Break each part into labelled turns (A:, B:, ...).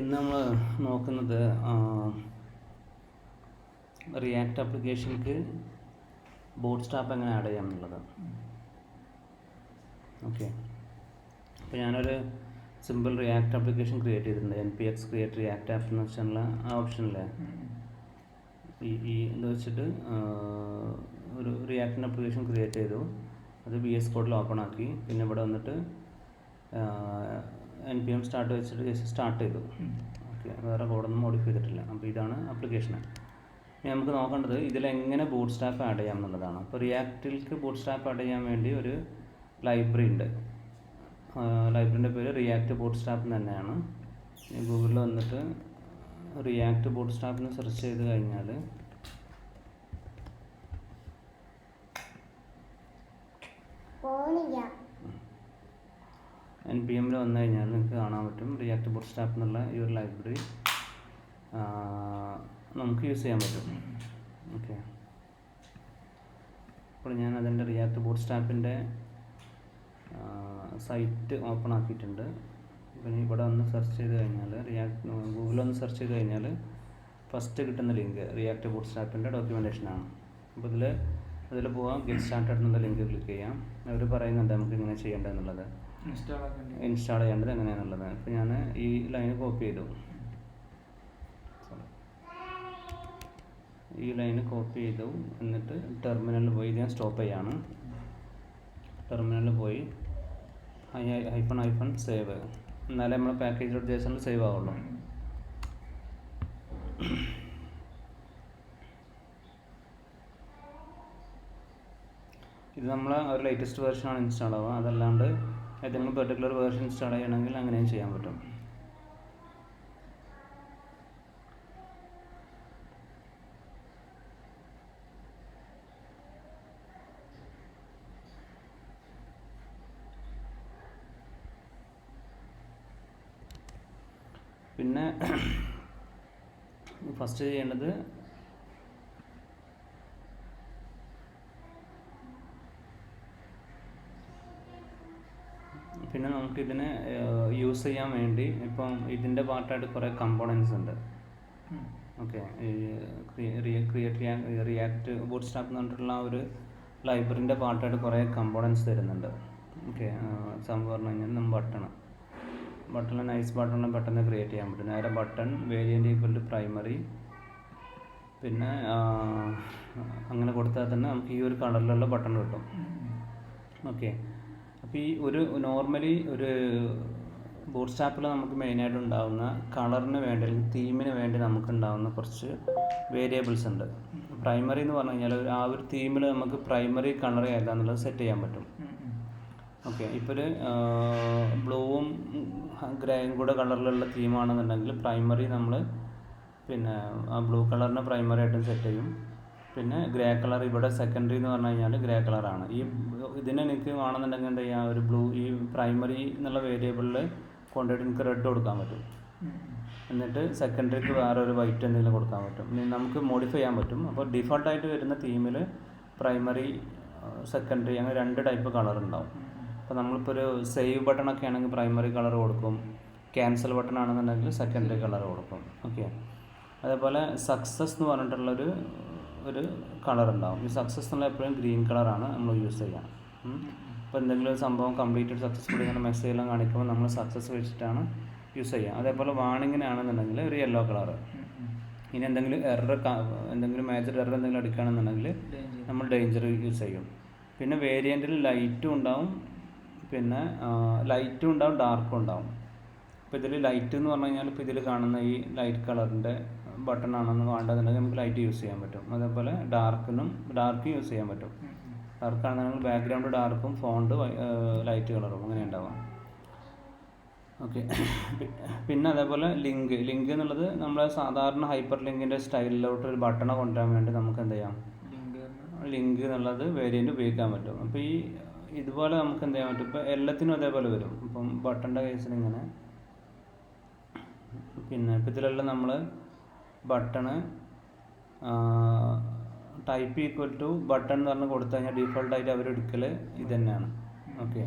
A: ഇന്ന് നമ്മൾ നോക്കുന്നത് റിയാക്ട് ആപ്ലിക്കേഷനിലേക്ക് ബൂട്ട് സ്ട്രാപ്പ് എങ്ങനെ ആഡ് ചെയ്യാം എന്നുള്ളത്. ഓക്കെ, അപ്പോൾ ഞാനൊരു സിമ്പിൾ റിയാക്ട് ആപ്ലിക്കേഷൻ ക്രിയേറ്റ് ചെയ്തിട്ടുണ്ട്. npx ക്രിയേറ്റ് റിയാക്ട് ആപ്പ് എന്ന് വെച്ചാൽ ആ ഓപ്ഷനിലെ ഇത് വെച്ചിട്ട് ഒരു റിയാക്ടിൻ്റെ ആപ്ലിക്കേഷൻ ക്രിയേറ്റ് ചെയ്തു. അത് VS കോഡിൽ ഓപ്പൺ ആക്കി. പിന്നെ ഇവിടെ വന്നിട്ട് npm സ്റ്റാർട്ട് വെച്ചിട്ട് ജസ്റ്റ് സ്റ്റാർട്ട് ചെയ്തു. ഓക്കെ, വേറെ കോഡൊന്നും മോഡിഫൈ ചെയ്തിട്ടില്ല. അപ്പോൾ ഇതാണ് ആപ്ലിക്കേഷൻ. ഇനി നമുക്ക് നോക്കേണ്ടത് ഇതിലെങ്ങനെ ബൂട്ട് സ്ട്രാപ്പ് ആഡ് ചെയ്യാം എന്നുള്ളതാണ്. അപ്പോൾ റിയാക്റ്റിലേക്ക് ബൂട്ട് സ്ട്രാപ്പ് ആഡ് ചെയ്യാൻ വേണ്ടി ഒരു ലൈബ്രറി ഉണ്ട്. ലൈബ്രറിൻ്റെ പേര് റിയാക്ട് ബൂട്ട് സ്ട്രാപ്പ് തന്നെയാണ്. ഗൂഗിളിൽ വന്നിട്ട് റിയാക്ട് ബൂട്ട് സ്ട്രാപ്പിന് സെർച്ച് ചെയ്ത് കഴിഞ്ഞാൽ npmൽ വന്നു കഴിഞ്ഞാൽ നിങ്ങൾക്ക് കാണാൻ പറ്റും റിയാക്ട് ബൂട്ട് സ്ട്രാപ്പ് എന്നുള്ള ഈ ഒരു ലൈബ്രറി നമുക്ക് യൂസ് ചെയ്യാൻ പറ്റും. ഓക്കെ, അപ്പോൾ ഞാൻ അതിൻ്റെ റിയാക്ട് ബൂട്ട് സ്ട്രാപ്പിൻ്റെ സൈറ്റ് ഓപ്പൺ ആക്കിയിട്ടുണ്ട്. പിന്നെ ഇവിടെ ഒന്ന് സെർച്ച് ചെയ്ത് കഴിഞ്ഞാൽ ഗൂഗിളിൽ ഒന്ന് സെർച്ച് ചെയ്ത് കഴിഞ്ഞാൽ ഫസ്റ്റ് കിട്ടുന്ന ലിങ്ക് റിയാക്ട് ബൂട്ട് സ്ട്രാപ്പിൻ്റെ ഡോക്യുമെൻറ്റേഷനാണ്. അപ്പോൾ അതിൽ പോകാം, ഗെറ്റ് സ്റ്റാർട്ടഡ് എന്നുള്ള ലിങ്ക് ക്ലിക്ക് ചെയ്യാം. അവർ പറയുന്നുണ്ട് നമുക്ക് ഇങ്ങനെ ചെയ്യേണ്ടതെന്നുള്ളത്, ഇൻസ്റ്റാൾ ചെയ്യേണ്ടത് എങ്ങനെയാണെന്നുള്ളത്. അപ്പോൾ ഞാൻ ഈ ലൈന് കോപ്പി ചെയ്തു. എന്നിട്ട് ടെർമിനലിൽ പോയി ഞാൻ സ്റ്റോപ്പ് ചെയ്യാണ്. ടെർമിനലിൽ പോയി -- സേവ്, എന്നാലേ നമ്മൾ package.json സേവ് ആവുള്ളൂ. ഇത് നമ്മൾ ഒരു ലേറ്റസ്റ്റ് വേർഷനാണ് ഇൻസ്റ്റാൾ ആവുക. അതല്ലാണ്ട് ഏതെങ്കിലും പെർട്ടിക്കുലർ വേർഷൻ ഇൻസ്റ്റാൾ ചെയ്യണമെങ്കിൽ അങ്ങനെയും ചെയ്യാൻ പറ്റും. പിന്നെ ഫസ്റ്റ് ചെയ്യേണ്ടത് പിന്നെ നമുക്കിതിനെ യൂസ് ചെയ്യാൻ വേണ്ടി ഇപ്പം ഇതിൻ്റെ പാർട്ടായിട്ട് കുറേ കമ്പോണൻസ് ഉണ്ട്. ഓക്കെ, റിയാക്ട് ബൂട്ട് സ്ട്രാപ്പ് എന്ന് പറഞ്ഞിട്ടുള്ള ആ ഒരു ലൈബ്രറിൻ്റെ പാർട്ടായിട്ട് കുറേ കമ്പോണൻസ് തരുന്നുണ്ട്. ഓക്കെ, സംഭവം പറഞ്ഞു കഴിഞ്ഞാൽ നമ്മൾ ബട്ടൺ നൈസ് ബട്ടൺ പെട്ടെന്ന് ക്രിയേറ്റ് ചെയ്യാൻ പറ്റും. നേരെ button variant equal to primary, പിന്നെ അങ്ങനെ കൊടുത്താൽ തന്നെ നമുക്ക് ഈ ഒരു കളറിലുള്ള ബട്ടൺ കിട്ടും. ഓക്കെ, അപ്പോൾ ഈ നോർമലി ഒരു ബൂട്ട് സ്ട്രാപ്പിൽ നമുക്ക് മെയിനായിട്ട് ഉണ്ടാകുന്ന കളറിന് വേണ്ടി അല്ലെങ്കിൽ തീമിന് വേണ്ടി നമുക്ക് ഉണ്ടാകുന്ന കുറച്ച് വേരിയബിൾസ് ഉണ്ട്. പ്രൈമറി എന്ന് പറഞ്ഞു കഴിഞ്ഞാൽ ആ ഒരു തീമിൽ നമുക്ക് പ്രൈമറി കളർ ഏതാണെന്നുള്ളത് സെറ്റ് ചെയ്യാൻ പറ്റും. ഓക്കെ, ഇപ്പോൾ ഒരു ബ്ലൂവും ഗ്രേയും കൂടെ കളറിലുള്ള തീമാണെന്നുണ്ടെങ്കിൽ പ്രൈമറി നമ്മൾ പിന്നെ ആ ബ്ലൂ കളറിനെ പ്രൈമറി ആയിട്ടും സെറ്റ് ചെയ്യും. പിന്നെ ഗ്രേ കളർ ഇവിടെ സെക്കൻഡറി എന്ന് പറഞ്ഞു കഴിഞ്ഞാൽ ഗ്രേ കളറാണ്. ഇതിനെ എനിക്ക് വേണമെന്നുണ്ടെങ്കിൽ എന്താ ചെയ്യുക, ഒരു ബ്ലൂ ഈ പ്രൈമറി എന്നുള്ള വേരിയബിളിൽ കൊണ്ടുപോയിട്ട് എനിക്ക് റെഡ് കൊടുക്കാൻ പറ്റും. എന്നിട്ട് സെക്കൻഡറിക്ക് വേറെ ഒരു വൈറ്റ് എന്തെങ്കിലും കൊടുക്കാൻ പറ്റും. നമുക്ക് മോഡിഫൈ ചെയ്യാൻ പറ്റും. അപ്പോൾ ഡിഫോൾട്ടായിട്ട് വരുന്ന തീമിൽ പ്രൈമറി സെക്കൻഡറി അങ്ങനെ 2 ടൈപ്പ് കളർ ഉണ്ടാവും. അപ്പോൾ നമ്മളിപ്പോൾ ഒരു സേവ് ബട്ടണൊക്കെ ആണെങ്കിൽ പ്രൈമറി കളർ കൊടുക്കും, ക്യാൻസൽ ബട്ടൺ ആണെന്നുണ്ടെങ്കിൽ സെക്കൻഡറി കളർ കൊടുക്കും. ഓക്കെ, അതേപോലെ സക്സസ് എന്ന് പറഞ്ഞിട്ടുള്ളൊരു കളർ ഉണ്ടാവും. ഈ സക്സസ് എന്നുള്ള എപ്പോഴും ഗ്രീൻ കളറാണ് നമ്മൾ യൂസ് ചെയ്യുക. അപ്പോൾ എന്തെങ്കിലും ഒരു സംഭവം കംപ്ലീറ്റഡ് സക്സസ്ഫുള്ളി ഇങ്ങനെ മെസ്സേജ് എല്ലാം കാണിക്കുമ്പോൾ നമ്മൾ സക്സസ് വെച്ചിട്ടാണ് യൂസ് ചെയ്യുക. അതേപോലെ വാണിങ്ങിനാണെന്നുണ്ടെങ്കിൽ ഒരു യെല്ലോ കളർ. ഇനി എന്തെങ്കിലും മേജർ എറർ എന്തെങ്കിലും അടിക്കുകയാണെന്നുണ്ടെങ്കിൽ നമ്മൾ ഡേഞ്ചർ യൂസ് ചെയ്യും. പിന്നെ വേരിയൻറ്റിൽ ലൈറ്റും ഉണ്ടാവും, പിന്നെ ലൈറ്റും ഉണ്ടാവും, ഡാർക്കും ഉണ്ടാവും. ഇപ്പോൾ ഇതിൽ ലൈറ്റ് എന്ന് പറഞ്ഞു കഴിഞ്ഞാൽ ഇപ്പോൾ ഇതിൽ കാണുന്ന ഈ ലൈറ്റ് കളറിൻ്റെ ബട്ടൺ ആണെന്ന് വേണ്ടതെന്നുണ്ടെങ്കിൽ നമുക്ക് ലൈറ്റ് യൂസ് ചെയ്യാൻ പറ്റും. അതേപോലെ ഡാർക്കും യൂസ് ചെയ്യാൻ പറ്റും. ഡാർക്കാണെന്നുണ്ടെങ്കിൽ ബാക്ക്ഗ്രൗണ്ട് ഡാർക്കും ഫോണ്ട് ലൈറ്റ് കളറും അങ്ങനെ ഉണ്ടാവാം. ഓക്കെ, പിന്നെ അതേപോലെ ലിങ്ക് എന്നുള്ളത് നമ്മൾ സാധാരണ ഹൈപ്പർ ലിങ്കിൻ്റെ സ്റ്റൈലിലോട്ട് ഒരു ബട്ടണെ കൊണ്ടുവരാൻ വേണ്ടി നമുക്ക് എന്ത് ചെയ്യാം, ലിങ്ക് എന്നുള്ളത് വേരിയൻ്റ് ഉപയോഗിക്കാൻ പറ്റും. അപ്പോൾ ഇതുപോലെ നമുക്ക് എന്ത് ചെയ്യാൻ പറ്റും, ഇപ്പോൾ എല്ലാത്തിനും അതേപോലെ വരും. ഇപ്പം ബട്ടൻ്റെ കേസിൽ ഇങ്ങനെ, പിന്നെ ഇപ്പം ഇതിലെല്ലാം നമ്മൾ button type equal to button എന്ന് പറഞ്ഞ് കൊടുത്തു കഴിഞ്ഞാൽ ഡീഫോൾട്ടായിട്ട് അവർ എടുക്കൽ ഇത് തന്നെയാണ്. ഓക്കെ,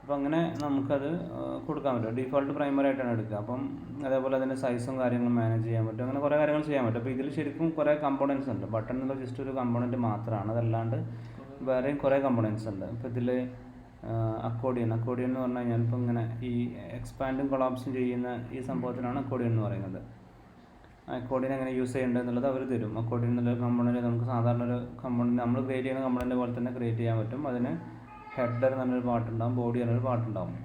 A: അപ്പോൾ അങ്ങനെ നമുക്കത് കൊടുക്കാൻ പറ്റും. ഡീഫോൾട്ട് പ്രൈമറി ആയിട്ടാണ് എടുക്കുക. അപ്പം അതേപോലെ അതിൻ്റെ സൈസും കാര്യങ്ങളും മാനേജ് ചെയ്യാൻ പറ്റും. അങ്ങനെ കുറേ കാര്യങ്ങൾ ചെയ്യാൻ പറ്റും. അപ്പോൾ ഇതിൽ ശരിക്കും കുറേ കമ്പോണൻസ് ഉണ്ട്. ബട്ടൺ എന്നുള്ള ജസ്റ്റ് ഒരു കമ്പോണൻറ്റ് മാത്രമാണ്. അതല്ലാണ്ട് വേറെയും കുറേ കമ്പോണൻസ് ഉണ്ട്. ഇപ്പോൾ ഇതിൽ അക്കോർഡിയൻ എന്ന് പറഞ്ഞു കഴിഞ്ഞാൽ ഇപ്പോൾ ഇങ്ങനെ ഈ എക്സ്പാൻഡും കൊളാപ്സും ചെയ്യുന്ന ഈ സംഭവത്തിനാണ് അക്കോർഡിയൻ എന്ന് പറയുന്നത്. അക്കോർഡിയൻ എങ്ങനെ യൂസ് ചെയ്യേണ്ടത് എന്നുള്ളത് അവർ തരും. അക്കോർഡിയൻ എന്നുള്ള കമ്പോണൻറ്റ് നമുക്ക് സാധാരണ ഒരു കമ്പോണൻറ്റ് നമ്മൾ ക്രിയേറ്റ് ചെയ്യുന്ന കമ്പോണൻറ്റ് പോലെ തന്നെ ക്രിയേറ്റ് ചെയ്യാൻ പറ്റും. അതിന് ഹെഡർ എന്നൊരു പാട്ടുണ്ടാകും, ബോഡി എന്നൊരു പാട്ടുണ്ടാകും.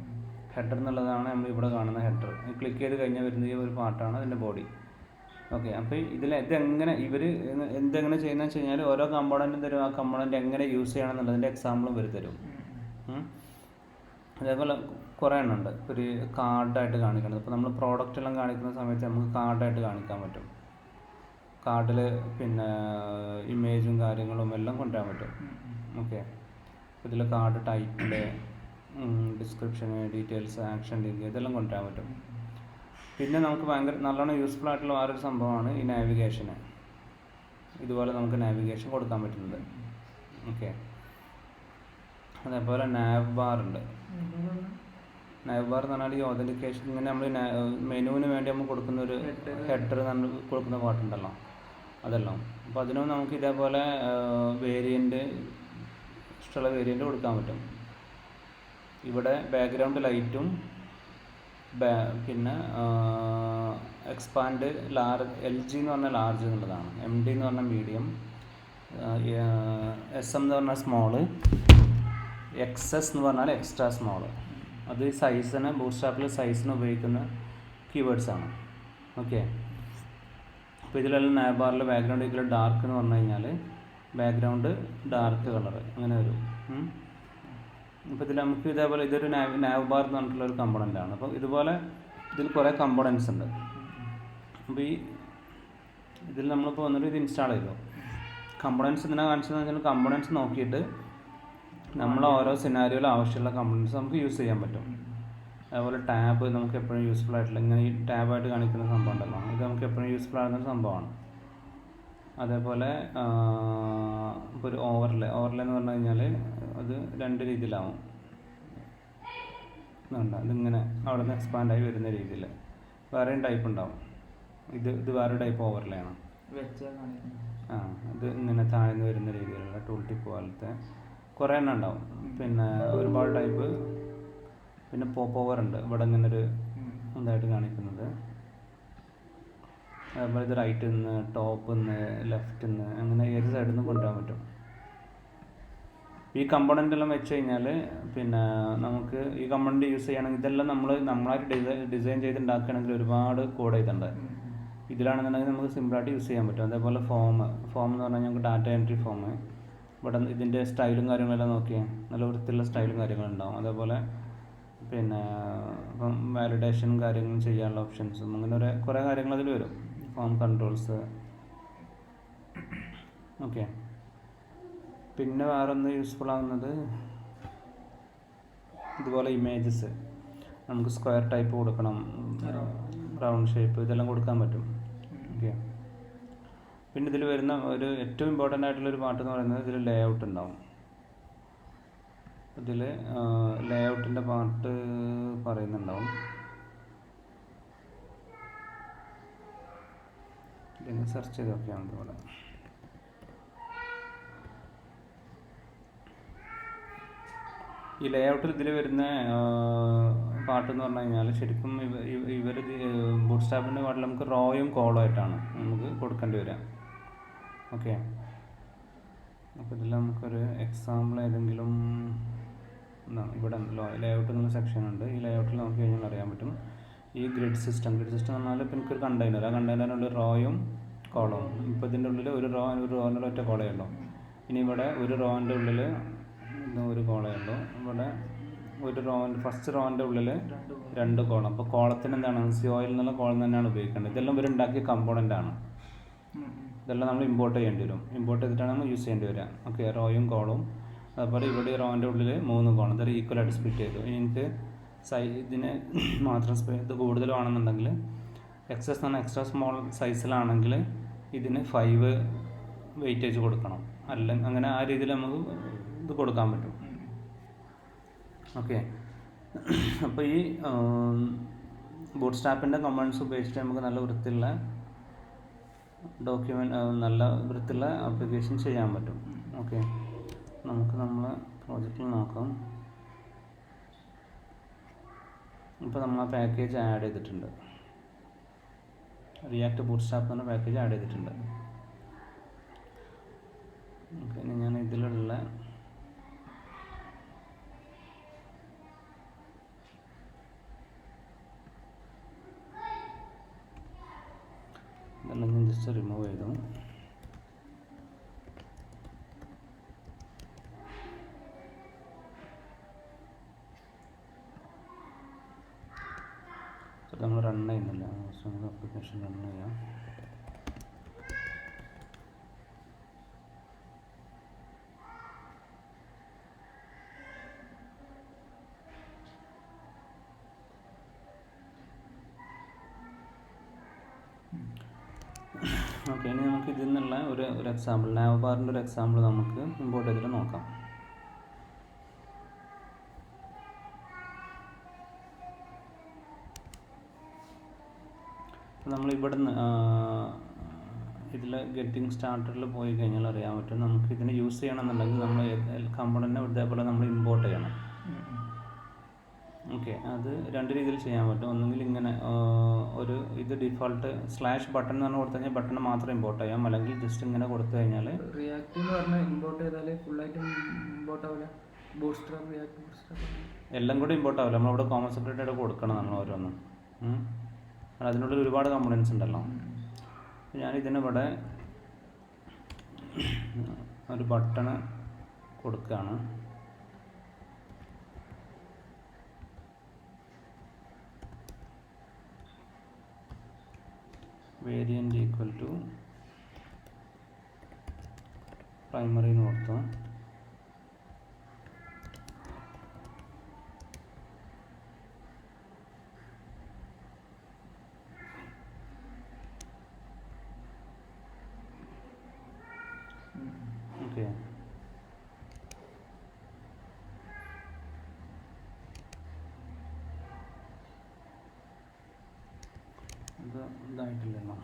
A: ഹെഡർ എന്നുള്ളതാണ് നമ്മൾ ഇവിടെ കാണുന്ന ഹെഡർ. ക്ലിക്ക് ചെയ്ത് കഴിഞ്ഞാൽ വരുന്ന ഈ ഒരു പാട്ടാണ് അതിൻ്റെ ബോഡി. ഓക്കെ, അപ്പോൾ ഇതെങ്ങനെ ഇവർ എന്തെങ്ങനെ ചെയ്യുന്നതെന്ന് വെച്ച് കഴിഞ്ഞാൽ ഓരോ കമ്പോണൻറ്റും തരും. ആ കമ്പോണൻറ്റ് എങ്ങനെ യൂസ് ചെയ്യണം എന്നുള്ളതിൻ്റെ എക്സാമ്പിളും ഇവർ തരും. അതേപോലെ കുറേ എണ്ണം ഉണ്ട്. ഒരു കാർഡായിട്ട് കാണിക്കുന്നത്. ഇപ്പോൾ നമ്മൾ പ്രോഡക്റ്റ് എല്ലാം കാണിക്കുന്ന സമയത്ത് നമുക്ക് കാർഡായിട്ട് കാണിക്കാൻ പറ്റും. കാർഡിൽ പിന്നെ ഇമേജും കാര്യങ്ങളും എല്ലാം കൊണ്ടുവരാൻ പറ്റും. ഓക്കെ, ഇതിൽ card title, description, details, action link ഇതെല്ലാം കൊണ്ടുവരാൻ പറ്റും. പിന്നെ നമുക്ക് ഭയങ്കര നല്ലോണം യൂസ്ഫുൾ ആയിട്ടുള്ള വേറൊരു സംഭവമാണ് ഈ നാവിഗേഷന്. ഇതുപോലെ നമുക്ക് നാവിഗേഷൻ കൊടുക്കാൻ പറ്റുന്നത്. ഓക്കെ, അതേപോലെ നാവ് ബാർ ഉണ്ട്. നാവ് ബാർ എന്ന് പറഞ്ഞാൽ ഈ ഓതൻറ്റിക്കേഷൻ ഇങ്ങനെ നമ്മൾ മെനുവിന് വേണ്ടി നമ്മൾ കൊടുക്കുന്ന ഒരു ഹെഡർ നമ്മൾ കൊടുക്കുന്ന പാട്ടുണ്ടല്ലോ, അതെല്ലാം. അപ്പോൾ അതിനും നമുക്ക് ഇതേപോലെ വേരിയൻ്റ്, ഇഷ്ടമുള്ള വേരിയൻ്റ് കൊടുക്കാൻ പറ്റും. ഇവിടെ ബാക്ക്ഗ്രൗണ്ട് ലൈറ്റും പിന്നെ എക്സ്പാൻഡ് LG എന്ന് പറഞ്ഞാൽ ലാർജ് എന്നുള്ളതാണ്, MD എന്ന് പറഞ്ഞാൽ മീഡിയം, SM എന്ന് പറഞ്ഞാൽ സ്മോള്, XS എന്ന് പറഞ്ഞാൽ എക്സ്ട്രാ സ്മോള്. അത് സൈസിന് ബൂട്ട്സ്ട്രാപ്പിൽ സൈസിന് ഉപയോഗിക്കുന്ന കീവേഡ്സാണ്. ഓക്കെ, അപ്പോൾ ഇതിലെല്ലാം നാവ് ബാറിൽ ബാക്ക്ഗ്രൗണ്ട് ഈക്വൽ ഡാർക്ക് എന്ന് പറഞ്ഞു കഴിഞ്ഞാൽ ബാക്ക്ഗ്രൗണ്ട് ഡാർക്ക് കളർ അങ്ങനെ വരും. അപ്പോൾ ഇതിൽ നമുക്ക് ഇതേപോലെ ഇതൊരു നാവ് ബാർ എന്ന് പറഞ്ഞിട്ടുള്ള ഒരു കമ്പോണൻ്റാണ്. അപ്പോൾ ഇതുപോലെ ഇതിൽ കുറേ കമ്പോണൻസ് ഉണ്ട്. അപ്പോൾ ഇതിൽ നമ്മളിപ്പോൾ വന്നിട്ട് ഇത് ഇൻസ്റ്റാൾ ചെയ്തു. കമ്പോണൻസ് ഇതിനെ കാണിച്ചതെന്ന് വെച്ചാൽ കമ്പോണൻസ് നോക്കിയിട്ട് നമ്മൾ ഓരോ സിനാരിയോയിൽ ആവശ്യമുള്ള കമ്പോണൻസ് നമുക്ക് യൂസ് ചെയ്യാൻ പറ്റും. അതുപോലെ ടാബ് നമുക്ക് എപ്പോഴും യൂസ്ഫുൾ ആയിട്ടുള്ള ഇങ്ങനെ ഈ ടാബായിട്ട് കാണിക്കുന്ന സംഭവം ഉണ്ടല്ലോ, ഇത് നമുക്ക് എപ്പോഴും യൂസ്ഫുൾ ആകുന്ന സംഭവമാണ്. അതേപോലെ ഇപ്പോൾ ഒരു ഓവർലേ എന്ന് പറഞ്ഞു കഴിഞ്ഞാൽ അത് രണ്ട് രീതിയിലാവും. ഇതിങ്ങനെ അവിടെ നിന്ന് എക്സ്പാൻഡായി വരുന്ന രീതിയിൽ വേറെയും ടൈപ്പ് ഉണ്ടാവും. ഇത് വേറെ ടൈപ്പ് ഓവർലേ ആണ്. ഇത് ഇങ്ങനെ താഴ്ന്നു വരുന്ന രീതിയിലുള്ള ടൂൾ ടിപ്പ് പോലത്തെ കുറേ എണ്ണം ഉണ്ടാവും. പിന്നെ ഒരുപാട് ടൈപ്പ്. പിന്നെ പോപ്പ് ഓവർ ഉണ്ട്, ഇവിടെ ഇങ്ങനെ ഒരു ഇതായിട്ട് കാണിക്കുന്നത്. അതുപോലെ ഇത് റൈറ്റിൽ നിന്ന്, ടോപ്പിൽ നിന്ന്, ലെഫ്റ്റിൽ നിന്ന്, അങ്ങനെ ഏത് സൈഡിൽ നിന്ന് കൊണ്ടുവരാൻ പറ്റും. ഈ കമ്പോണൻ്റ് എല്ലാം വെച്ച് കഴിഞ്ഞാൽ പിന്നെ നമുക്ക് ഈ കമ്പോണൻ്റ് യൂസ് ചെയ്യുകയാണെങ്കിൽ ഇതെല്ലാം നമ്മളായിട്ട് ഡിസൈൻ ചെയ്ത് ഉണ്ടാക്കുകയാണെങ്കിൽ ഒരുപാട് കോഡ് ചെയ്തിട്ടുണ്ട്. ഇതിലാണെന്നുണ്ടെങ്കിൽ നമുക്ക് സിമ്പിളായിട്ട് യൂസ് ചെയ്യാൻ പറ്റും. അതേപോലെ ഫോം എന്ന് പറഞ്ഞാൽ ഞങ്ങൾക്ക് ഡാറ്റ എൻട്രി ഫോം. ഇവിടെ ഇതിൻ്റെ സ്റ്റൈലും കാര്യങ്ങളെല്ലാം നോക്കിയാൽ നല്ല വൃത്തിയുള്ള സ്റ്റൈലും കാര്യങ്ങളുണ്ടാവും. അതേപോലെ പിന്നെ ഇപ്പം വാലിഡേഷനും കാര്യങ്ങളും ചെയ്യാനുള്ള ഓപ്ഷൻസും അങ്ങനെ കുറേ കാര്യങ്ങൾ അതിൽ വരും. Form controls. ഓക്കെ, പിന്നെ വേറെ ഒന്ന് യൂസ്ഫുൾ ആകുന്നത് ഇതുപോലെ ഇമേജസ് നമുക്ക് സ്ക്വയർ ടൈപ്പ് കൊടുക്കണം, റൗണ്ട് ഷേപ്പ്, ഇതെല്ലാം കൊടുക്കാൻ പറ്റും. ഓക്കെ, പിന്നെ ഇതിൽ വരുന്ന ഒരു ഏറ്റവും ഇമ്പോർട്ടൻ്റ് ആയിട്ടുള്ളൊരു പാർട്ട് എന്ന് പറയുന്നത് ഇതിൽ ലേ ഔട്ട് ഉണ്ടാവും. ഇതിൽ ലേ ഔട്ടിൻ്റെ പാർട്ട് പറയുന്നുണ്ടാവും. ഇതിന് സെർച്ച് ചെയ്ത് നോക്കിയാണ് ഇവിടെ. ഈ ലേ ഔട്ടിൽ ഇതിൽ വരുന്ന പാട്ടെന്ന് പറഞ്ഞു കഴിഞ്ഞാൽ ശരിക്കും ഇവർ ബൂട്ട്സ്ട്രാപ്പിൻ്റെ പാട്ടിൽ നമുക്ക് റോയും കോളും ആയിട്ടാണ് നമുക്ക് കൊടുക്കേണ്ടി വരിക. ഓക്കെ, അപ്പോൾ ഇതിൽ നമുക്കൊരു എക്സാമ്പിൾ ഏതെങ്കിലും ഇവിടെ ലേ ഔട്ട് എന്നുള്ള സെക്ഷൻ ഉണ്ട്. ഈ ലേ ഔട്ടിൽ നോക്കി കഴിഞ്ഞാൽ അറിയാൻ പറ്റും. ഈ ഗ്രിഡ് സിസ്റ്റം എന്ന് പറഞ്ഞാൽ ഇപ്പോൾ എനിക്കൊരു കണ്ടെയ്നർ, ആ കണ്ടെയ്നറിനുള്ള റോയും കോളവും. ഇപ്പോൾ ഇതിൻ്റെ ഉള്ളിൽ ഒരു റോയിനുള്ള ഒറ്റ കോളേ ഉള്ളൂ. ഇനി ഇവിടെ ഒരു റോൻ്റെ ഉള്ളിൽ ഒരു കോളേ ഉള്ളൂ. ഇവിടെ ഫസ്റ്റ് റോൻ്റെ ഉള്ളിൽ 2 കോളം. അപ്പോൾ കോളത്തിന് എന്താണ് സിയോയിൽ എന്നുള്ള കോളം തന്നെയാണ് ഉപയോഗിക്കേണ്ടത്. ഇതെല്ലാം ഇവർ ഉണ്ടാക്കിയ കമ്പോണൻ്റ് ആണ്. ഇതെല്ലാം നമ്മൾ ഇമ്പോർട്ട് ചെയ്യേണ്ടി വരും. ഇമ്പോർട്ട് ചെയ്തിട്ടാണ് നമ്മൾ യൂസ് ചെയ്യേണ്ടി വരിക. ഓക്കെ, റോയും കോളും. അതുപോലെ ഇവിടെ റോൻ്റെ ഉള്ളിൽ 3 കോളം. ഇതൊരു ഈക്വലായിട്ട് സ്പ്ലിറ്റ് ചെയ്തു. ഇനി എനിക്ക് ഇതിന് മാത്രം ഇത് കൂടുതലാണെന്നുണ്ടെങ്കിൽ XS എന്ന് പറഞ്ഞാൽ എക്സ്ട്രാ സ്മോൾ സൈസിലാണെങ്കിൽ ഇതിന് 5 വെയിറ്റേജ് കൊടുക്കണം. അല്ലെങ്കിൽ അങ്ങനെ ആ രീതിയിൽ നമുക്ക് ഇത് കൊടുക്കാൻ പറ്റും. ഓക്കെ, അപ്പോൾ ഈ ബൂട്ട് സ്ട്രാപ്പിൻ്റെ കമാൻഡ്സ് ഉപയോഗിച്ചിട്ട് നമുക്ക് നല്ല വൃത്തിയുള്ള നല്ല വൃത്തിയുള്ള ആപ്ലിക്കേഷൻ ചെയ്യാൻ പറ്റും. ഓക്കെ, നമുക്ക് നമ്മളെ പ്രോജക്റ്റിൽ നോക്കാം. ഇപ്പോൾ നമ്മൾ ആ പാക്കേജ് ആഡ് ചെയ്തിട്ടുണ്ട്. റിയാക്ട് ബൂട്ട് സ്ട്രാപ്പ് എന്ന പാക്കേജ് ആഡ് ചെയ്തിട്ടുണ്ട്. ഓക്കെ, ഇനി ഞാൻ ഇതിലുള്ള ഇതെല്ലാം ഞാൻ ജസ്റ്റ് റിമൂവ് ചെയ്തു. നമ്മൾ റൺ ചെയ്യുന്നില്ല, നമുക്ക് ആപ്ലിക്കേഷൻ റൺ ചെയ്യാം. ഓക്കെ, ഇനി നമുക്ക് ഇതിൽ നിന്നുള്ള ഒരു എക്സാമ്പിൾ, നാവ് ബാറിൻ്റെ ഒരു എക്സാമ്പിൾ നമുക്ക് ഇമ്പോർട്ട് ചെയ്തിട്ട് നോക്കാം. നമ്മൾ ഇവിടുന്ന് ഇതിൽ ഗെറ്റിംഗ് സ്റ്റാർട്ടറിൽ പോയി കഴിഞ്ഞാൽ അറിയാൻ പറ്റും. നമുക്ക് ഇതിനെ യൂസ് ചെയ്യണമെന്നുണ്ടെങ്കിൽ നമ്മൾ കമ്പോണൻറ്റിനെ ഇതേപോലെ നമ്മൾ ഇമ്പോർട്ട് ചെയ്യണം. ഓക്കെ, അത് രണ്ട് രീതിയിൽ ചെയ്യാൻ പറ്റും. ഒന്നുകിൽ ഇങ്ങനെ ഇത് ഡിഫോൾട്ട് സ്ലാഷ് ബട്ടൺ എന്ന് പറഞ്ഞാൽ കൊടുത്തു കഴിഞ്ഞാൽ ബട്ടൺ മാത്രം ഇമ്പോർട്ട് ചെയ്യാം, അല്ലെങ്കിൽ ജസ്റ്റ് ഇങ്ങനെ കൊടുത്തു കഴിഞ്ഞാൽ
B: റിയാക്ട് എന്ന് പറഞ്ഞാൽ ഇമ്പോർട്ട് ചെയ്താൽ ഫുള്ളായിട്ട് ഇമ്പോർട്ട് ആവില്ല. ബൂട്ട്സ്ട്രാപ്പ് റിയാക്ട് ബൂട്ട്സ്ട്രാപ്പ്
A: എല്ലാം കൂടി ഇമ്പോർട്ട് ആവില്ല. നമ്മളിവിടെ കോമൺ സെപ്പറേറ്റ് ആയിട്ട് കൊടുക്കണം നമ്മൾ ഓരോന്നും. അതിനുള്ളിൽ ഒരുപാട് കമ്പോണൻസ് ഉണ്ടല്ലോ. ഞാനിതിനിവിടെ ഒരു ബട്ടണ് കൊടുക്കുകയാണ്. വേരിയൻ്റ് ഈക്വൽ ടു പ്രൈമറി എന്ന് കൊടുത്തു. ഓക്കെ, ഇതായിട്ടില്ലല്ലോ.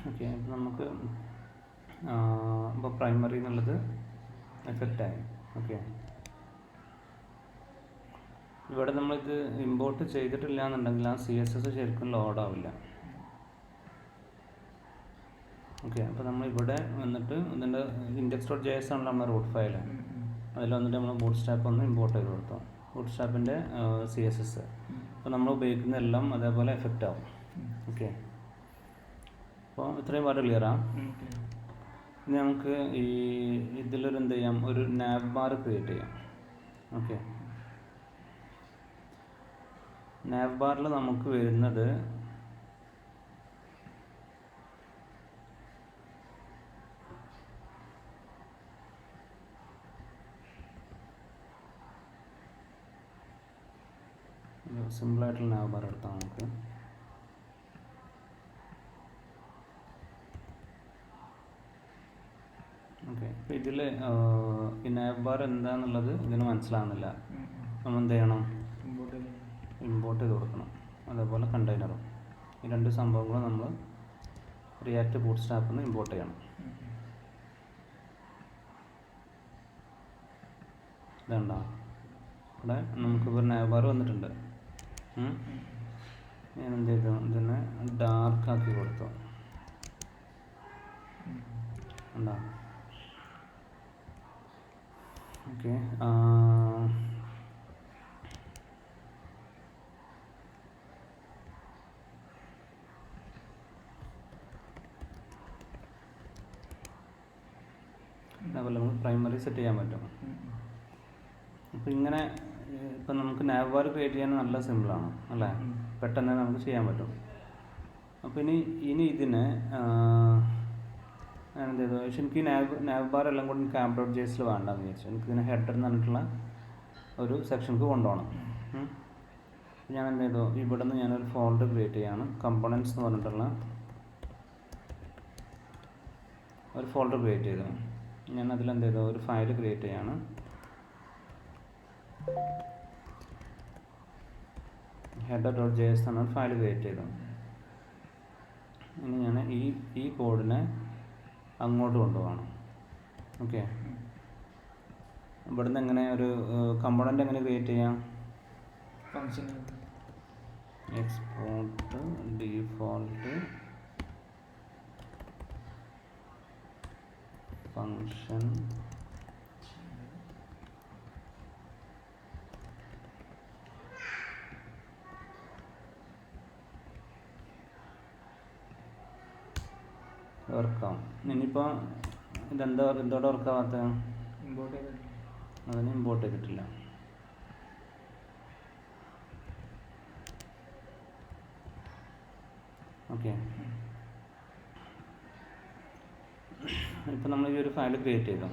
A: ഓക്കെ, അപ്പോൾ നമുക്ക് ഇപ്പോൾ പ്രൈമറി എന്നുള്ളത് എഫക്റ്റായി. ഓക്കെ, ഇവിടെ നമ്മളിത് ഇമ്പോർട്ട് ചെയ്തിട്ടില്ല എന്നുണ്ടെങ്കിൽ ആ CSS ശരിക്കും ലോഡ് ആവില്ല. ഓക്കെ, അപ്പോൾ നമ്മളിവിടെ വന്നിട്ട് ഇതിൻ്റെ index.js ആണല്ലോ നമ്മുടെ റൂട്ട് ഫയൽ. അതിൽ വന്നിട്ട് നമ്മൾ ബൂട്ട് സ്ട്രാപ്പ് ഒന്ന് ഇമ്പോർട്ട് ചെയ്ത് കൊടുത്തു. ബൂട്ട് സ്ട്രാപ്പിൻ്റെ CSS അപ്പോൾ നമ്മൾ ഉപയോഗിക്കുന്ന എല്ലാം അതേപോലെ എഫക്റ്റ് ആവും. ഓക്കെ, അപ്പോൾ ഇത്രയും വളരെ ക്ലിയറാണ്. ഇനി നമുക്ക് ഇതിലൊരു എന്ത് ചെയ്യാം, ഒരു നാവ് ബാർ ക്രിയേറ്റ് ചെയ്യാം. ഓക്കെ, നാവ് ബാറിൽ നമുക്ക് വരുന്നത് സിമ്പിളായിട്ടുള്ള നാവ് ബാർ എടുത്താൽ നമുക്ക് ഓക്കെ. അപ്പോൾ ഇതിൽ ഈ നാവ് ബാർ എന്താണെന്നുള്ളത് ഇതിന് മനസ്സിലാകുന്നില്ല. നമ്മൾ എന്ത് ചെയ്യണം, ഇമ്പോർട്ട് ചെയ്ത് കൊടുക്കണം. അതേപോലെ കണ്ടെയ്നറും, ഈ രണ്ട് സംഭവങ്ങളും നമ്മൾ റിയാക്ട് ബൂട്ട് സ്ട്രാപ്പിൽ നിന്ന് ഇമ്പോർട്ട് ചെയ്യണം. ഇതുണ്ടോ, ഇവിടെ നമുക്കിപ്പോൾ നാവ് ബാർ വന്നിട്ടുണ്ട്. ഞാൻ എന്ത് ചെയ്തു, ഇതിനെ ഡാർക്കാക്കി കൊടുത്തു. ഉണ്ടോ? ഓക്കെ, അതേപോലെ നമുക്ക് പ്രൈമറി സെറ്റ് ചെയ്യാൻ പറ്റും. അപ്പോൾ ഇങ്ങനെ ഇപ്പം നമുക്ക് നാവ് ബാർ ക്രിയേറ്റ് ചെയ്യാൻ നല്ല സിമ്പിളാണ് അല്ലേ, പെട്ടെന്ന് നമുക്ക് ചെയ്യാൻ പറ്റും. അപ്പോൾ ഇനി ഇതിനെ ഞാൻ എന്ത് ചെയ്തു, പക്ഷെ എനിക്ക് നാവ് ബാർ എല്ലാം കൂടി എനിക്ക് app.jsൽ വേണ്ടെന്ന് വിചാരിച്ചു. എനിക്കിതിനെ ഹെഡർ എന്ന് പറഞ്ഞിട്ടുള്ള ഒരു സെക്ഷനിക്ക് കൊണ്ടുപോകണം. ഞാൻ എന്ത് ചെയ്തു, ഇവിടെ നിന്ന് ഞാനൊരു ഫോൾഡർ ക്രിയേറ്റ് ചെയ്യാണ്, കമ്പോണൻസ് എന്ന് പറഞ്ഞിട്ടുള്ള ഒരു ഫോൾഡർ ക്രിയേറ്റ് ചെയ്തു. ഞാൻ അതിലെന്ത് ചെയ്തു, ഒരു ഫയൽ ക്രിയേറ്റ് ചെയ്യാണ്. header.js എന്ന ഫയൽ ക്രിയേറ്റ് ചെയ്തു. ഇനി ഞാൻ ഈ കോഡിനെ അങ്ങോട്ട് കൊണ്ടുപോകണം. ഓക്കെ, ഇവിടുന്ന് എങ്ങനെ ഒരു കമ്പോണൻ്റ് എങ്ങനെ ക്രിയേറ്റ് ചെയ്യാം,
B: ഫംഗ്ഷൻ
A: എക്സ്പോർട്ട് ഡിഫോൾട്ട് ഫംഗ്ഷൻ വർക്കാവും. ഇനിയിപ്പോൾ എന്തോടെ വർക്കാവാത്ത,
B: ഇമ്പോർട്ട് ചെയ്ത്
A: അതിന് ഇമ്പോർട്ട് ചെയ്തിട്ടില്ല. ഓക്കെ, ഇപ്പം നമ്മൾ ഈ ഒരു ഫയൽ ക്രിയേറ്റ് ചെയ്തു.